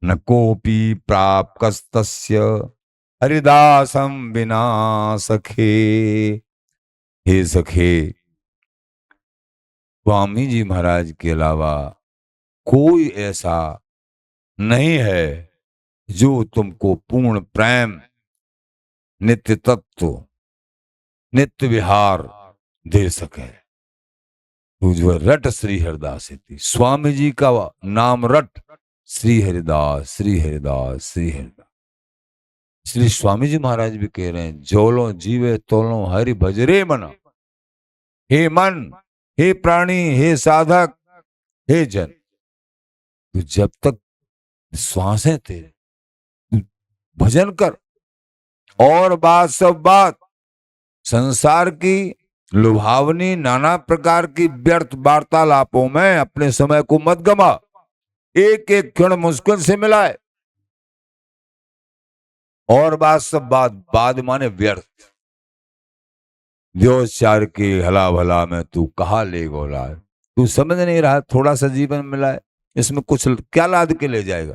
न कोपि प्राप्तस्तस्य हरिदासं विना सखे। हे सखे, स्वामी जी महाराज के अलावा कोई ऐसा नहीं है जो तुमको पूर्ण प्रेम, नित्य तत्व, नित्य विहार दे सके। तो जो रट श्री हरिदास थी, स्वामी जी का नाम रट श्री हरिदास, श्री हरिदास, श्री हरिदास। इसलिए स्वामी जी महाराज भी कह रहे हैं, जोलो जीवे तोलो हरि भजरे मन। हे मन, हे प्राणी, हे साधक, हे जन, तो जब तक श्वासें तेरे भजन कर। और बात सब बात संसार की लुभावनी नाना प्रकार की व्यर्थ वार्तालापों में अपने समय को मत गमा। एक एक क्षण मुश्किल से मिलाए। और बात सब बात, बाद माने व्यर्थ। चार के हला भला में तू कहा ले गोला। तू समझ नहीं रहा, थोड़ा सा जीवन मिला है, इसमें कुछ क्या लाद के ले जाएगा।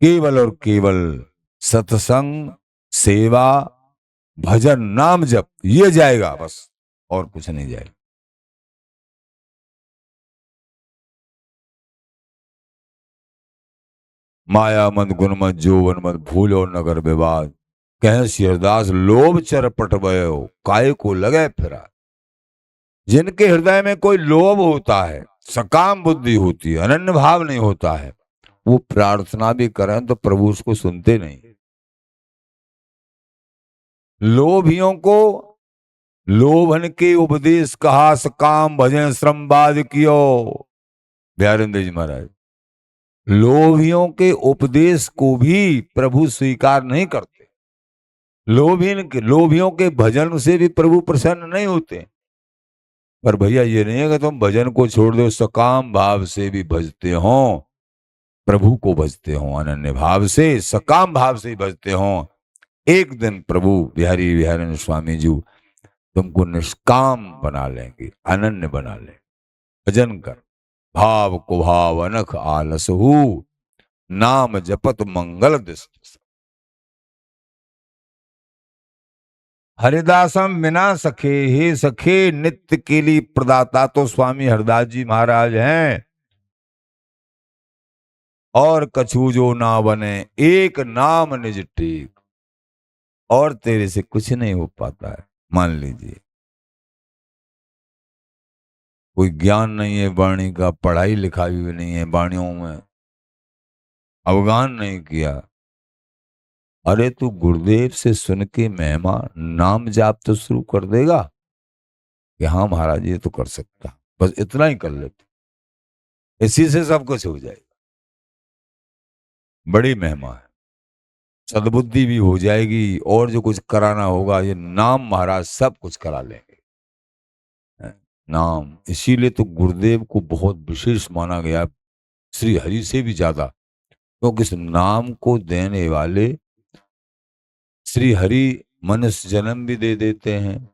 केवल और केवल सत्संग, सेवा, भजन, नाम जप, ये जाएगा बस, और कुछ नहीं जाएगा। माया मत गुण मत जोवन मत भूलो नगर विवाद। कह शिरदास लोभ चर पटवयो काय को लगे फिरा। जिनके हृदय में कोई लोभ होता है, सकाम बुद्धि होती है, अनन्य भाव नहीं होता है, वो प्रार्थना भी करें तो प्रभु उसको सुनते नहीं। लोभियों को लोभन के उपदेश कहा, सकाम भजन श्रम बाद कियो। बिहारी जी महाराज लोभियों के उपदेश को भी प्रभु स्वीकार नहीं करते। लोभियों के भजन से भी प्रभु प्रसन्न नहीं होते। पर भैया ये नहीं है कि तुम भजन को छोड़ दो, सकाम भाव से भी भजते हो, प्रभु को भजते हो, अनन्य भाव से, सकाम भाव से भजते हो, एक दिन प्रभु बिहारी बिहारी स्वामी जी तुमको निष्काम बना लेंगे, अनन्य बना लेंगे। भजन कर, भाव को भाव अनख आलस हु, नाम जपत मंगल दिष्ट। हरिदासम बिना सखे, हे सखे नित्य के लिए प्रदाता तो स्वामी हरदास जी महाराज हैं। और कछु जो ना बने, एक नाम निज टेक। और तेरे से कुछ नहीं हो पाता है। मान लीजिए कोई ज्ञान नहीं है वाणी का, पढ़ाई लिखाई भी नहीं है, वाणियों में अवगान नहीं किया, अरे तू गुरुदेव से सुन के महिमा नाम जाप तो शुरू कर देगा कि हाँ महाराज ये तो कर सकता, बस इतना ही कर लेते, इसी से सब कुछ हो जाएगा। बड़ी महिमा है, सद्बुद्धि भी हो जाएगी, और जो कुछ कराना होगा ये नाम महाराज सब कुछ करा लेंगे। नाम, इसीलिए तो गुरुदेव को बहुत विशेष माना गया, श्री हरि से भी ज्यादा, क्योंकि इस नाम को देने वाले श्री हरि मनुष्य जन्म भी दे देते हैं,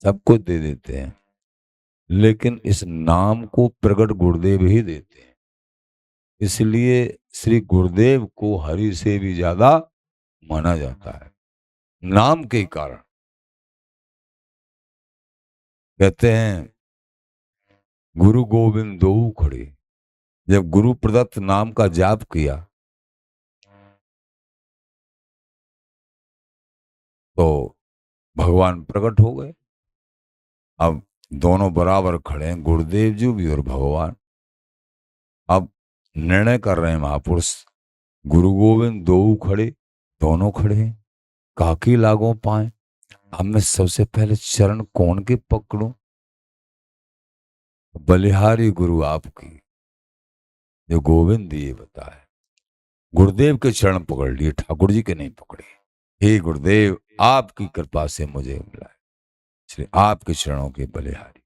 सब कुछ दे देते हैं, लेकिन इस नाम को प्रकट गुरुदेव ही देते हैं। इसलिए श्री गुरुदेव को हरि से भी ज्यादा माना जाता है, नाम के कारण। कहते हैं गुरु गोविंद दो खड़े, जब गुरु प्रदत्त नाम का जाप किया तो भगवान प्रकट हो गए। अब दोनों बराबर खड़े हैं, गुरुदेव जी भी और भगवान। अब निर्णय कर रहे हैं महापुरुष, गुरु गोविंद दो खड़े, दोनों खड़े हैं, काकी लागो पाए, अब मैं सबसे पहले चरण कौन के पकड़ूं? बलिहारी गुरु आपकी, जो गोविंद ये बताए, गुरुदेव के चरण पकड़ लिए, ठाकुर जी के नहीं पकड़े। हे गुरुदेव आपकी कृपा से मुझे मिला है, इसलिए आपके चरणों के बलिहारी।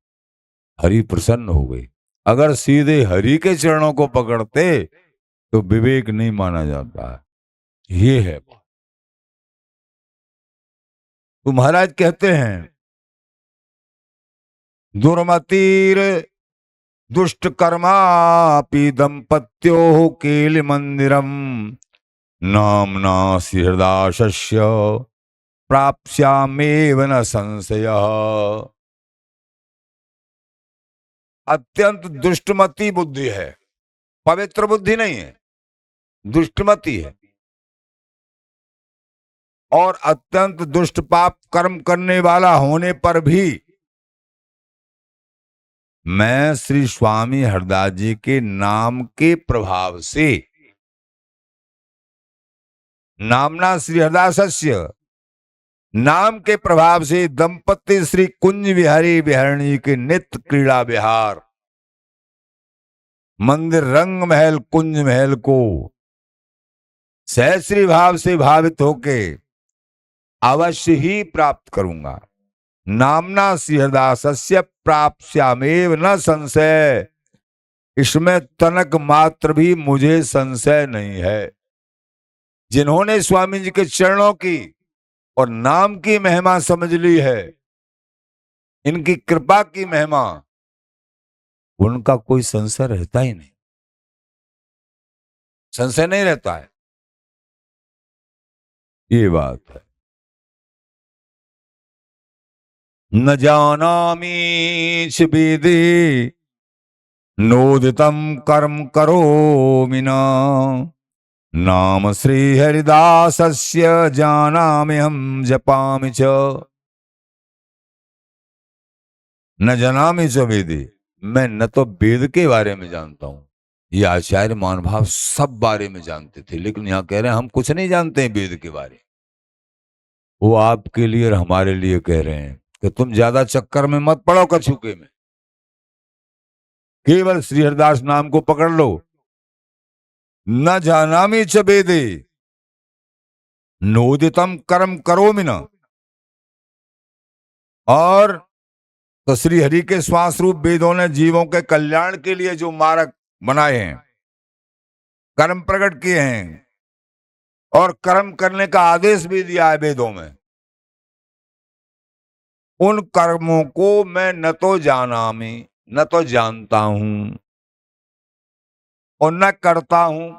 हरि प्रसन्न हो गई। अगर सीधे हरि के चरणों को पकड़ते तो विवेक नहीं माना जाता है। ये है बात। तो महाराज कहते हैं दुर्मतिर दुष्ट कर्मापि दंपत्यो केल मंदिरम नामना हृदाशस्य प्राप्स्यामेव न संशय। अत्यंत दुष्टमती बुद्धि है, पवित्र बुद्धि नहीं है, दुष्टमती है, और अत्यंत दुष्ट पाप कर्म करने वाला होने पर भी मैं श्री स्वामी हरदास जी के नाम के प्रभाव से, नामना श्री हरदासस्य, नाम के प्रभाव से दंपति श्री कुंज विहारी बिहारणी के नित्य क्रीड़ा विहार, मंदिर रंग महल कुंज महल को सहस्री भाव से भावित होके अवश्य ही प्राप्त करूंगा। नामना श्री हरदासस्य प्राप्स्यामेव न संशय, इसमें तनक मात्र भी मुझे संशय नहीं है। जिन्होंने स्वामी जी के चरणों की और नाम की महिमा समझ ली है, इनकी कृपा की महिमा, उनका कोई संशय रहता ही नहीं, संशय नहीं रहता है। ये बात है। न जानामि च वेदे नोदितं कर्म करोमि न, नाम श्री हरिदासस्य जानामि हम जपामि च। न जानामि च वेदे, मैं न तो वेद के बारे में जानता हूं, ये आचार्य महानुभाव सब बारे में जानते थे, लेकिन यहां कह रहे हैं हम कुछ नहीं जानते हैं वेद के बारे। वो आपके लिए और हमारे लिए कह रहे हैं कि तुम ज्यादा चक्कर में मत पड़ो कछुके में, केवल श्री हरिदास नाम को पकड़ लो। न जानामि च वेदे नोदितम कर्म करोमि न। और तो श्री हरि के श्वास रूप वेदों ने जीवों के कल्याण के लिए जो मार्ग बनाए हैं, कर्म प्रकट किए हैं और कर्म करने का आदेश भी दिया है वेदों में, उन कर्मों को मैं न तो जानामि, न तो जानता हूं और न करता हूं।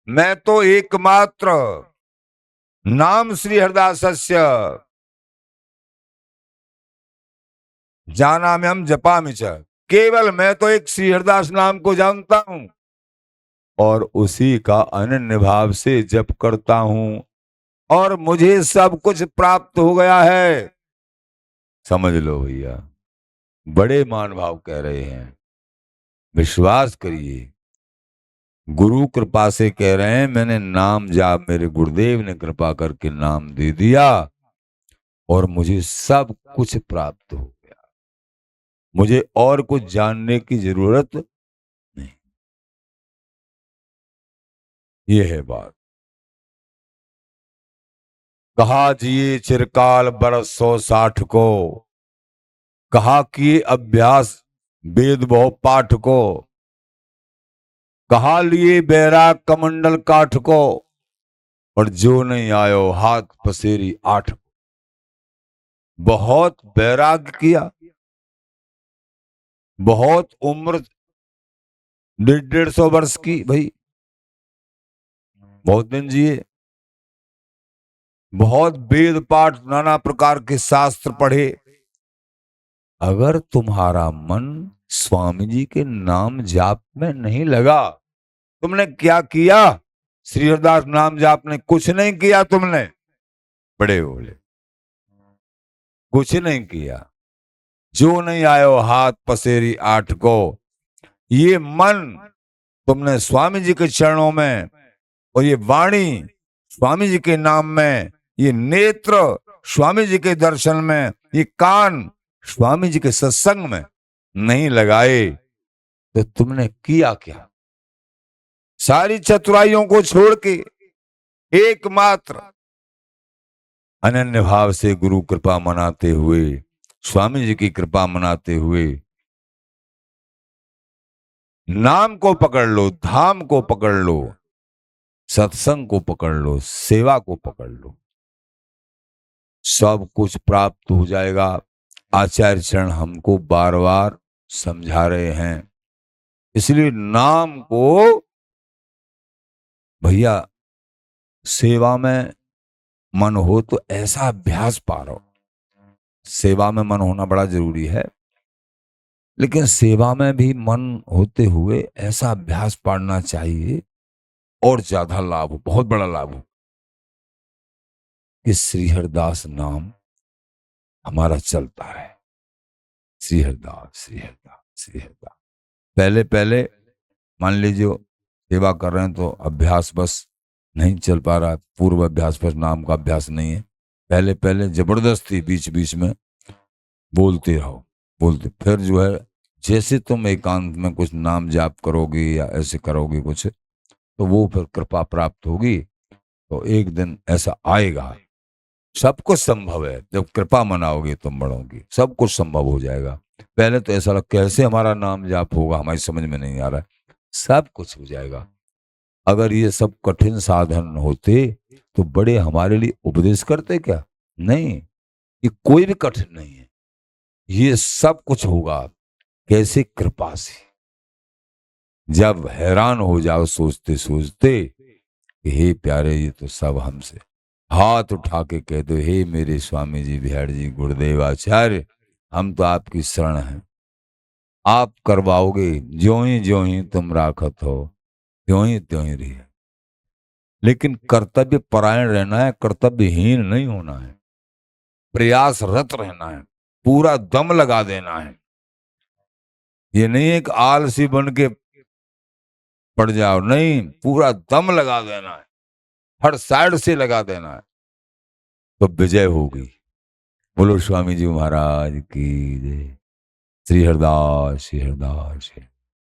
मैं तो एकमात्र नाम श्री हरिदासस्य जानामि हम जपामि च। केवल मैं तो एक श्री हरिदास नाम को जानता हूं और उसी का अनन्य भाव से जप करता हूं और मुझे सब कुछ प्राप्त हो गया है। समझ लो भैया, बड़े मान भाव कह रहे हैं, विश्वास करिए। गुरु कृपा से कह रहे हैं, मैंने नाम जाप, मेरे गुरुदेव ने कृपा करके नाम दे दिया और मुझे सब कुछ प्राप्त हो गया। मुझे और कुछ जानने की जरूरत नहीं। ये है बात। कहा जिए चिरकाल बरस 160 को, कहा किए अभ्यास वेद बहु पाठ को, कहा लिए बैराग कमंडल काठ को, और जो नहीं आयो हाथ पसेरी 8 को। बहुत बैराग किया, बहुत उम्र 150-150 की भाई, बहुत दिन जिए, बहुत वेद पाठ नाना प्रकार के शास्त्र पढ़े। अगर तुम्हारा मन स्वामी जी के नाम जाप में नहीं लगा, तुमने क्या किया? श्री हरिदास नाम जाप ने कुछ नहीं किया। तुमने बड़े बोले कुछ नहीं किया। जो नहीं आयो हाथ पसेरी 8 को। ये मन तुमने स्वामी जी के चरणों में, और ये वाणी स्वामी जी के नाम में, ये नेत्र स्वामी जी के दर्शन में, ये कान स्वामी जी के सत्संग में नहीं लगाए तो तुमने किया क्या? सारी चतुराइयों को छोड़ के एकमात्र अनन्य भाव से गुरु कृपा मनाते हुए, स्वामी जी की कृपा मनाते हुए नाम को पकड़ लो, धाम को पकड़ लो, सत्संग को पकड़ लो, सेवा को पकड़ लो, सब कुछ प्राप्त हो जाएगा। आचार्य चरण हमको बार बार समझा रहे हैं। इसलिए नाम को भैया, सेवा में मन हो तो ऐसा अभ्यास पारो। सेवा में मन होना बड़ा जरूरी है, लेकिन सेवा में भी मन होते हुए ऐसा अभ्यास पाड़ना चाहिए और ज्यादा लाभ हो, बहुत बड़ा लाभ हो, कि श्री हरिदास नाम हमारा चलता है। श्री हरिदास, श्री हरिदास, श्री हरिदास। पहले पहले मान लीजिए सेवा कर रहे हैं तो अभ्यास बस नहीं चल पा रहा, पूर्व अभ्यास बस, नाम का अभ्यास नहीं है। पहले पहले जबरदस्ती बीच बीच में बोलते रहो, बोलते, फिर जो है जैसे तुम एकांत में कुछ नाम जाप करोगे या ऐसे करोगे कुछ, तो वो फिर कृपा प्राप्त होगी। तो एक दिन ऐसा आएगा, सब कुछ संभव है। जब कृपा मनाओगे तुम बढ़ोगी, सब कुछ संभव हो जाएगा। पहले तो ऐसा लग कैसे हमारा नाम जाप होगा, हमारी समझ में नहीं आ रहा है। सब कुछ हो जाएगा। अगर ये सब कठिन साधन होते तो बड़े हमारे लिए उपदेश करते क्या? नहीं, ये कोई भी कठिन नहीं है। ये सब कुछ होगा कैसे? कृपा से। जब हैरान हो जाओ सोचते सोचते कि हे प्यारे, ये तो सब हमसे, हाथ उठा के कह दो, हे मेरे स्वामी जी, बिहार जी, गुरुदेव आचार्य, हम तो आपकी शरण हैं। आप करवाओगे, ज्यों ही तुम राखत हो, त्यों ही रही। लेकिन कर्तव्य परायण रहना है, कर्तव्यहीन नहीं होना है, प्रयासरत रहना है, पूरा दम लगा देना है। ये नहीं एक आलसी बन के पड़ जाओ, नहीं, पूरा दम लगा देना है, हर साइड से लगा देना है, तो विजय होगी। बोलो स्वामी जी महाराज की जय। श्री हरदास श्री हरदास श्री